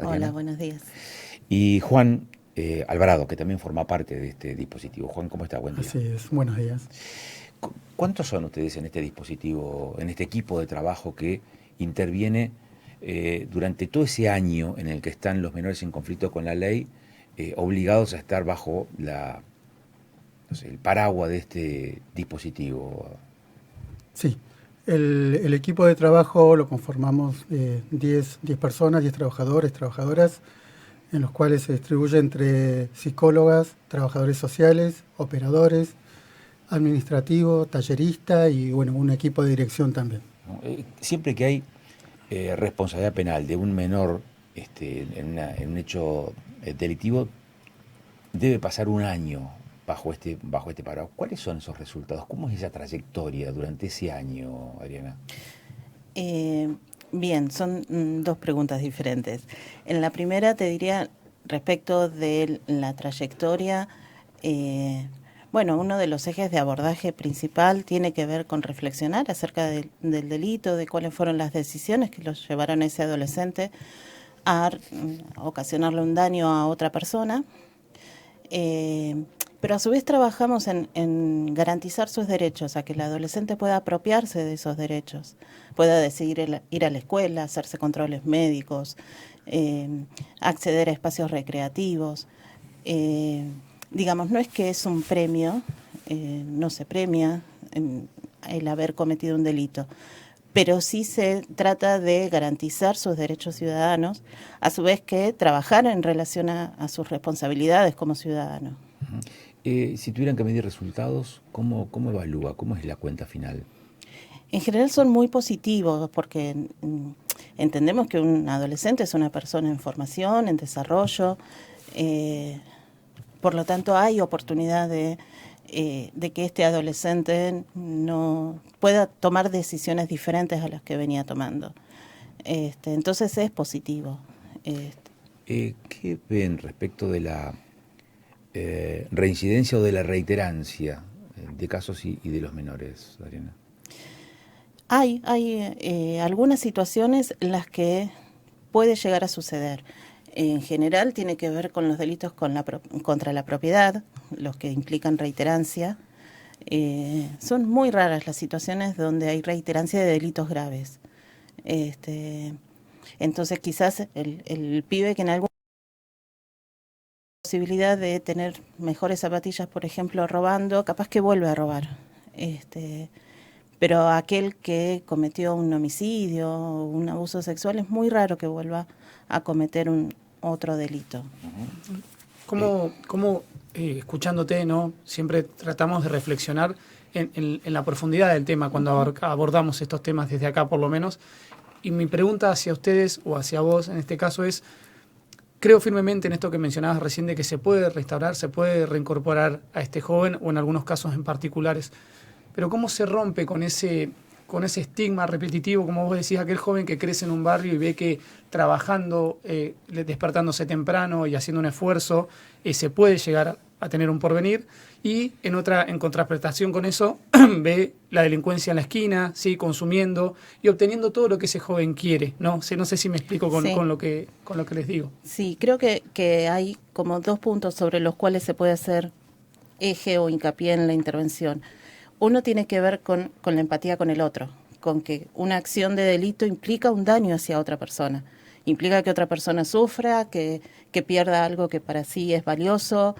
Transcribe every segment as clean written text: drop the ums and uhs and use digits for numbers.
Adriana. Hola, buenos días. Y Juan Alvarado, que también forma parte de este dispositivo. Juan, ¿cómo está? Buen día. Así es, buenos días. ¿Cuántos son ustedes en este dispositivo, en este equipo de trabajo que interviene durante todo ese año en el que están los menores en conflicto con la ley, obligados a estar bajo no sé, el paraguas de este dispositivo? Sí, el equipo de trabajo lo conformamos 10 personas, 10 trabajadores, trabajadoras, en los cuales se distribuye entre psicólogas, trabajadores sociales, operadores, administrativo, tallerista y bueno, un equipo de dirección también. ¿No? Siempre que hay responsabilidad penal de un menor en un hecho delictivo, debe pasar un año bajo este paraguas. ¿Cuáles son esos resultados? ¿Cómo es esa trayectoria durante ese año, Adriana? Eh, Bien, son dos preguntas diferentes. En la primera te diría respecto de la trayectoria, bueno, uno de los ejes de abordaje principal tiene que ver con reflexionar acerca del delito, de cuáles fueron las decisiones que los llevaron a ese adolescente a ocasionarle un daño a otra persona. Pero a su vez trabajamos en garantizar sus derechos, a que el adolescente pueda apropiarse de esos derechos, pueda decidir ir a la escuela, hacerse controles médicos, acceder a espacios recreativos. Digamos, no es que es un premio, no se premia el haber cometido un delito, pero sí se trata de garantizar sus derechos ciudadanos, a su vez que trabajar en relación a sus responsabilidades como ciudadano. Si tuvieran que medir resultados, ¿cómo evalúa? ¿Cómo es la cuenta final? En general son muy positivos porque entendemos que un adolescente es una persona en formación, en desarrollo, por lo tanto hay oportunidad de que este adolescente no pueda tomar decisiones diferentes a las que venía tomando. Entonces es positivo. ¿Qué ven respecto de la reincidencia o de la reiterancia de casos y de los menores, Adriana? Hay algunas situaciones en las que puede llegar a suceder. En general tiene que ver con los delitos contra la propiedad, los que implican reiterancia. Son muy raras las situaciones donde hay reiterancia de delitos graves. Entonces quizás el pibe que en algún posibilidad de tener mejores zapatillas, por ejemplo, robando, capaz que vuelve a robar. Pero aquel que cometió un homicidio o un abuso sexual es muy raro que vuelva a cometer otro delito. ¿Cómo escuchándote, ¿no? Siempre tratamos de reflexionar en la profundidad del tema cuando abordamos estos temas desde acá por lo menos. Y mi pregunta hacia ustedes o hacia vos en este caso es, creo firmemente en esto que mencionabas recién de que se puede restaurar, se puede reincorporar a este joven o en algunos casos en particulares. Pero ¿cómo se rompe con ese estigma repetitivo, como vos decís, aquel joven que crece en un barrio y ve que trabajando, despertándose temprano y haciendo un esfuerzo, se puede llegar a tener un porvenir? Y en contraprestación con eso, ve la delincuencia en la esquina, ¿sí? Consumiendo y obteniendo todo lo que ese joven quiere, ¿no? No sé si me explico Sí. con lo que les digo. Sí, creo que hay como dos puntos sobre los cuales se puede hacer eje o hincapié en la intervención. Uno tiene que ver con la empatía con el otro, con que una acción de delito implica un daño hacia otra persona, implica que otra persona sufra, que pierda algo que para sí es valioso,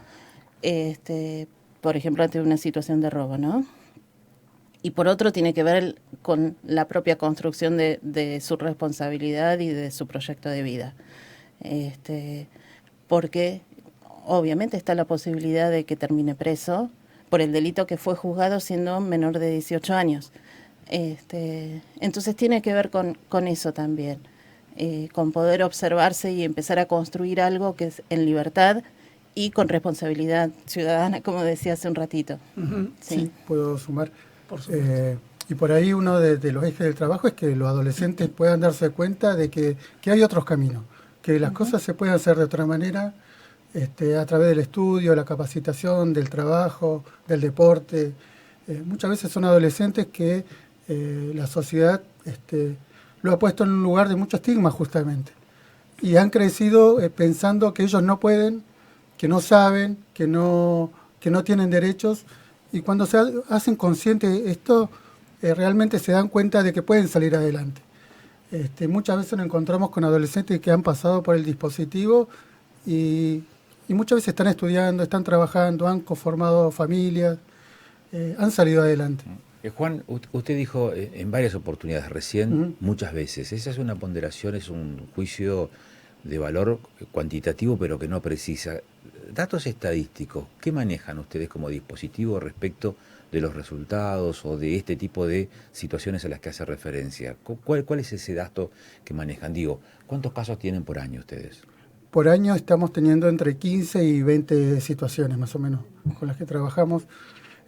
por ejemplo, ante una situación de robo, ¿no? Y por otro tiene que ver con la propia construcción de su responsabilidad y de su proyecto de vida. Porque obviamente está la posibilidad de que termine preso por el delito que fue juzgado siendo menor de 18 años. Entonces tiene que ver con eso también, con poder observarse y empezar a construir algo que es en libertad y con responsabilidad ciudadana, como decía hace un ratito. Uh-huh. Sí, puedo sumar. Por supuesto. Y por ahí uno de los ejes del trabajo es que los adolescentes puedan darse cuenta de que hay otros caminos, que las cosas se pueden hacer de otra manera, a través del estudio, la capacitación, del trabajo, del deporte. Muchas veces son adolescentes que la sociedad lo ha puesto en un lugar de mucho estigma justamente. y han crecido pensando que ellos no pueden, que no saben, que no tienen derechos, y cuando se hacen conscientes de esto, realmente se dan cuenta de que pueden salir adelante. Muchas veces nos encontramos con adolescentes que han pasado por el dispositivo y muchas veces están estudiando, están trabajando, han conformado familias, han salido adelante. Juan, usted dijo en varias oportunidades recién, muchas veces, esa es una ponderación, es un juicio de valor cuantitativo pero que no precisa. Datos estadísticos, ¿qué manejan ustedes como dispositivo respecto de los resultados o de este tipo de situaciones a las que hace referencia? ¿Cuál es ese dato que manejan? Digo, ¿cuántos casos tienen por año ustedes? Por año estamos teniendo entre 15 y 20 situaciones más o menos con las que trabajamos.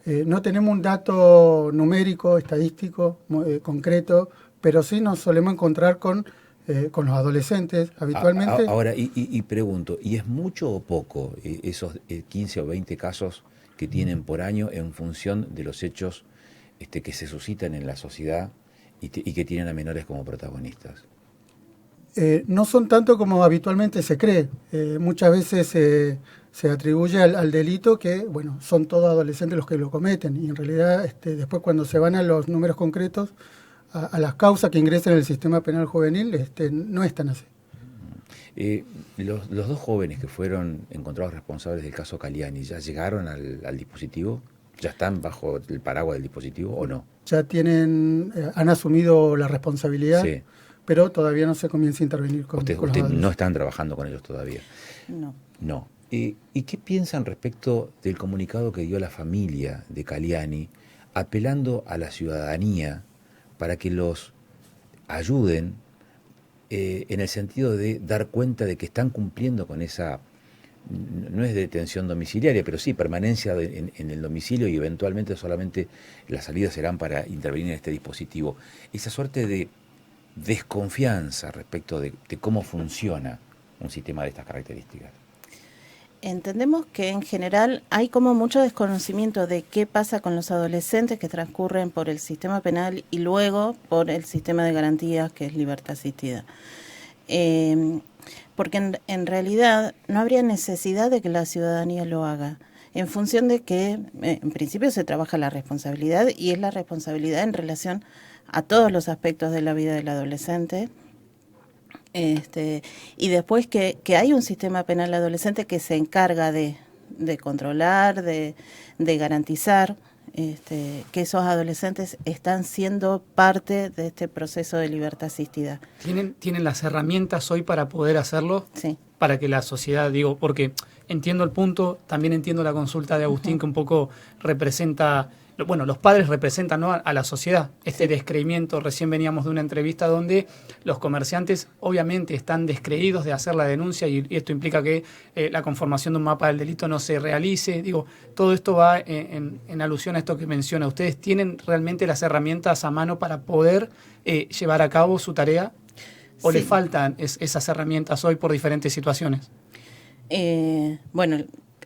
No tenemos un dato numérico, estadístico, concreto, pero sí nos solemos encontrar con los adolescentes habitualmente. Ahora, y pregunto, ¿y es mucho o poco esos 15 o 20 casos que tienen por año en función de los hechos que se suscitan en la sociedad y que tienen a menores como protagonistas? No son tanto como habitualmente se cree. Muchas veces se atribuye al delito que, bueno, son todos adolescentes los que lo cometen, y en realidad después cuando se van a los números concretos, a las causas que ingresan en el sistema penal juvenil, no es tan así. Los dos jóvenes que fueron encontrados responsables del caso Caliani, ¿ya llegaron al dispositivo? ¿Ya están bajo el paraguas del dispositivo o no? Ya han asumido la responsabilidad, sí, pero todavía no se comienza a intervenir con los Usted no están trabajando con ellos todavía. No. ¿Y qué piensan respecto del comunicado que dio la familia de Caliani apelando a la ciudadanía para que los ayuden en el sentido de dar cuenta de que están cumpliendo con esa, no es detención domiciliaria, pero sí permanencia en el domicilio, y eventualmente solamente las salidas serán para intervenir en este dispositivo? Esa suerte de desconfianza respecto de cómo funciona un sistema de estas características. Entendemos que en general hay como mucho desconocimiento de qué pasa con los adolescentes que transcurren por el sistema penal y luego por el sistema de garantías que es libertad asistida. Porque en realidad no habría necesidad de que la ciudadanía lo haga, en función de que en principio se trabaja la responsabilidad, y es la responsabilidad en relación a todos los aspectos de la vida del adolescente. Y después que hay un sistema penal adolescente que se encarga de controlar, de garantizar que esos adolescentes están siendo parte de este proceso de libertad asistida. ¿Tienen las herramientas hoy para poder hacerlo? Sí. Para que la sociedad, porque entiendo el punto, también entiendo la consulta de Agustín, que un poco representa, los padres representan, ¿no?, a la sociedad, descreimiento. Recién veníamos de una entrevista donde los comerciantes obviamente están descreídos de hacer la denuncia, y esto implica que la conformación de un mapa del delito no se realice. Todo esto va en alusión a esto que menciona. ¿Ustedes tienen realmente las herramientas a mano para poder llevar a cabo su tarea? ¿O le faltan esas herramientas hoy por diferentes situaciones?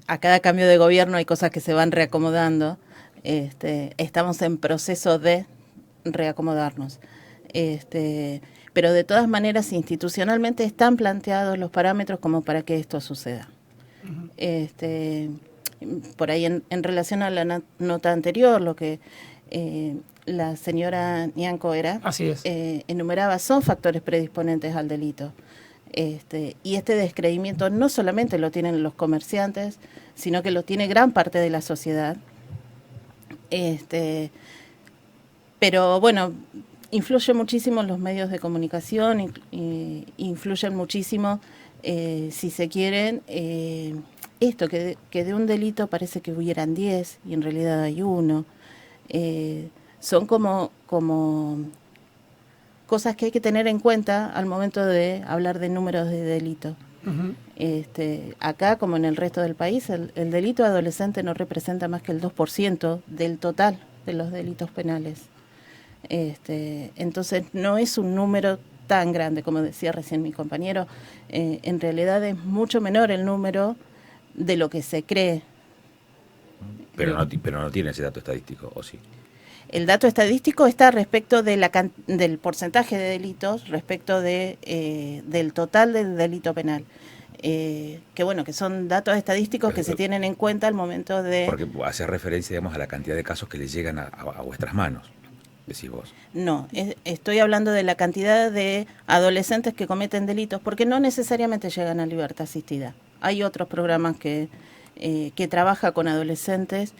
A cada cambio de gobierno hay cosas que se van reacomodando. Estamos en proceso de reacomodarnos. Pero de todas maneras, institucionalmente están planteados los parámetros como para que esto suceda. Por ahí, en relación a la nota anterior, lo que la señora Nianco Así es. Enumeraba son factores predisponentes al delito. Y este descreimiento no solamente lo tienen los comerciantes, sino que lo tiene gran parte de la sociedad. Pero bueno, influye muchísimo los medios de comunicación, influyen muchísimo, si se quieren, esto, que de un delito parece que hubieran 10 y en realidad hay uno. Son como cosas que hay que tener en cuenta al momento de hablar de números de delito. Uh-huh. Acá, como en el resto del país, el delito adolescente no representa más que el 2% del total de los delitos penales. Entonces no es un número tan grande, como decía recién mi compañero. En realidad es mucho menor el número de lo que se cree. Pero no tiene ese dato estadístico, ¿o sí? El dato estadístico está respecto de del porcentaje de delitos respecto del total del delito penal. Que bueno, que son datos estadísticos que se tienen en cuenta al momento de... Porque hace referencia, digamos, a la cantidad de casos que le llegan a vuestras manos, decís vos. No, estoy hablando de la cantidad de adolescentes que cometen delitos, porque no necesariamente llegan a libertad asistida. Hay otros programas que trabaja con adolescentes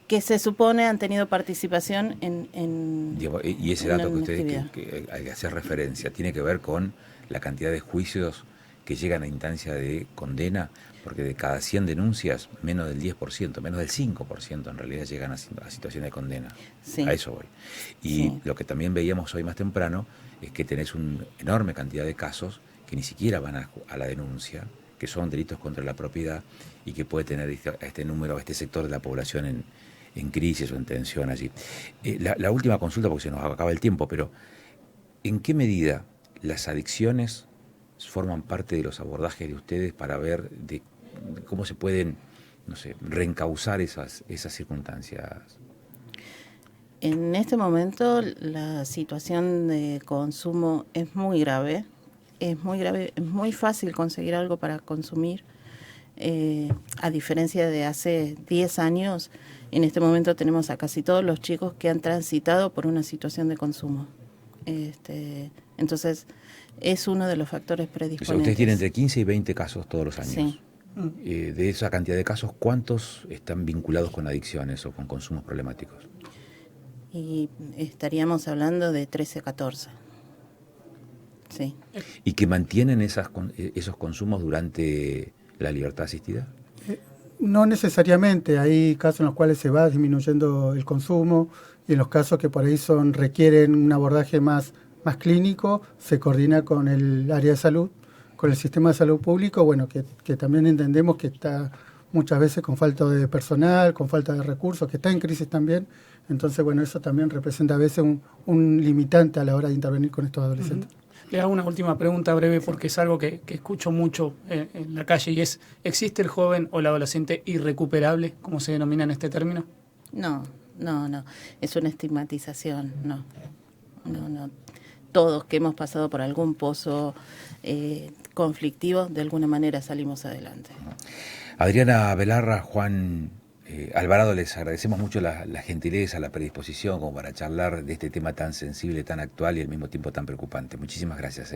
que se supone han tenido participación y ese dato que ustedes hay que hacer referencia, ¿tiene que ver con la cantidad de juicios que llegan a instancia de condena? Porque de cada 100 denuncias, menos del 10%, menos del 5% en realidad llegan a situación de condena. Sí. A eso voy. Y lo que también veíamos hoy más temprano es que tenés una enorme cantidad de casos que ni siquiera van a la denuncia, que son delitos contra la propiedad y que puede tener este número, este sector de la población en crisis o en tensión allí. La última consulta, porque se nos acaba el tiempo, pero ¿en qué medida las adicciones forman parte de los abordajes de ustedes para ver de cómo se pueden, no sé, reencauzar esas circunstancias? En este momento la situación de consumo es muy grave, es muy fácil conseguir algo para consumir. A diferencia de hace 10 años, en este momento tenemos a casi todos los chicos que han transitado por una situación de consumo. Entonces, es uno de los factores predisponentes. O sea, ustedes tienen entre 15 y 20 casos todos los años. Sí. De esa cantidad de casos, ¿cuántos están vinculados con adicciones o con consumos problemáticos? Y estaríamos hablando de 13 a 14. Sí. ¿Y que mantienen esos consumos durante la libertad asistida? No necesariamente. Hay casos en los cuales se va disminuyendo el consumo y en los casos que por ahí requieren un abordaje más clínico, se coordina con el área de salud, con el sistema de salud público, bueno, que también entendemos que está muchas veces con falta de personal, con falta de recursos, que está en crisis también. Entonces, bueno, eso también representa a veces un limitante a la hora de intervenir con estos adolescentes. Le hago una última pregunta breve porque es algo que escucho mucho en la calle y es, ¿existe el joven o el adolescente irrecuperable, como se denomina en este término? No, es una estigmatización, no. Todos que hemos pasado por algún pozo conflictivo, de alguna manera salimos adelante. Adriana Belarra, Juan Alvarado, les agradecemos mucho la gentileza, la predisposición como para charlar de este tema tan sensible, tan actual y al mismo tiempo tan preocupante. Muchísimas gracias.